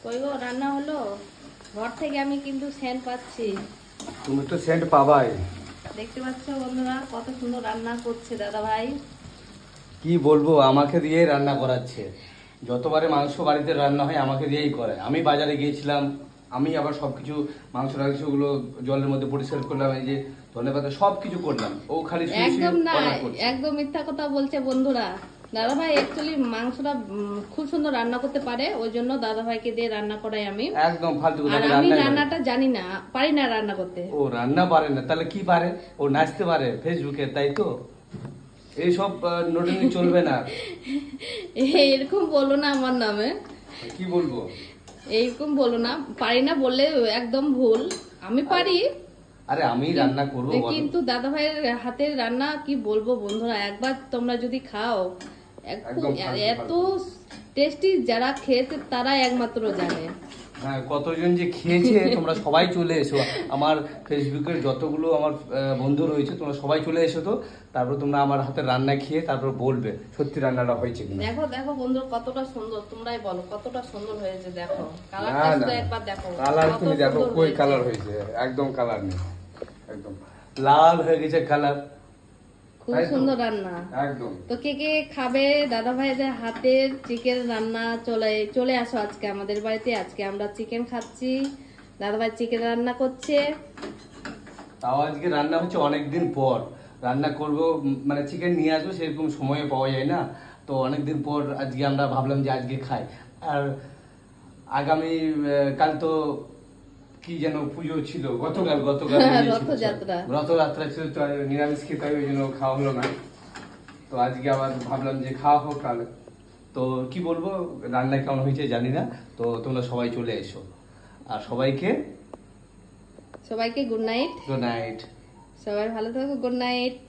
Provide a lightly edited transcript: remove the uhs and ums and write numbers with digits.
কই গো রান্না হলো? ঘর থেকে আমি কিন্তু সেন্ট পাচ্ছি। তুমি তো সেন্ট পাবাই। দেখতে পাচ্ছ বন্ধুরা কত সুন্দর রান্না করছে দাদা ভাই। কি বলবো, আমাকে দিয়েই রান্না করাচ্ছে। যতবারে মাংস বাড়িতে রান্না হয় আমাকে দিয়েই করে। আমি বাজারে গিয়েছিলাম, আমি আবার সবকিছু মাংস টাংসগুলো জলের মধ্যে পরিষ্কার করলাম, এই যে ধনেপাতা সবকিছু করলাম, ও খালি শুয়ে শুয়ে একদম না, অর্ডার করছে। একদম মিথ্যা কথা বলছে বন্ধুরা। দাদা ভাই অ্যাকচুয়ালি মাংসটা খুব সুন্দর রান্না করতে পারে, ওই জন্য দাদা ভাইকে দিয়ে রান্না করাই আমি। একদম ফালতু কথা। আর আমি রান্নাটা জানি না, পারি না রান্না করতে। ও রান্না পারে না, তাহলে কি পারে? ও নাচতে পারে ফেসবুকে, তাই তো? এইসব নোটিং চলবে না। এরকম বলো না আমার নামে। কি বলবো? এইরকম বলো না, পারি না বললে একদম ভুল। আমি পারি, আরে আমি রান্না করবো বলো। কিন্তু দাদা ভাইয়ের হাতের রান্না কি বলবো বন্ধুরা, একবার তোমরা যদি খাও একদম এত টেস্টি, যারা খেয়েছে তারা একমাত্র জানে। হ্যাঁ, কতজন যে খেয়েছে তোমরা সবাই চলে এসো। আমার ফেসবুকের যতগুলো আমার বন্ধু রয়েছে তোমরা সবাই চলে এসো তো, তারপর তোমরা আমার হাতের রান্না খেয়ে তারপর বলবে সত্যি রান্নাটা হয়েছে কিনা। দেখো দেখো বন্ধু কতটা সুন্দর, তোমরাই বলো কতটা সুন্দর হয়েছে। দেখো না কালারটা শুধু না, একবার দেখো, কালার কত তুমি দেখো, সুন্দর কই হয়েছে। কালার হয়েছে? একদম কালার নেই, একদম লাল হয়ে গেছে কালার। খুব তাই তো? সুন্দর রান্না। একদম। তো কে কে খাবে দাদা ভাইদের হাতের চিকেন রান্না? চলে আসো আজকে আমাদের বাড়িতে। আজকে আমরা চিকেন খাচ্ছি, দাদা ভাই চিকেন রান্না করছে। তাও আজকে রান্না হচ্ছে অনেকদিন পর। রান্না করব মানে চিকেন নিয়ে আসবো, সেরকম সময় পাওয়া যায় না। তো অনেকদিন পর আজকে আমরা ভাবলাম যে আজকে খাই। আর আগামী কাল তো কি যেন পুজো ছিল, গতকাল গতকাল ইয়ে ছিল, রথযাত্রা। রথযাত্রা ছিল, তো নিরামিষ খেতে হয়, ওই জন্য খাওয়া হলো না। তো আজকে আবার ভাবলাম যে খাওয়া হোক কাল। তো কি বলবো, রান্না কেমন হয়েছে জানি না। তো তোমরা সবাই চলে এসো, আর সবাইকে গুড নাইট। Good night. সবাই ভালো থাকো, গুড নাইট।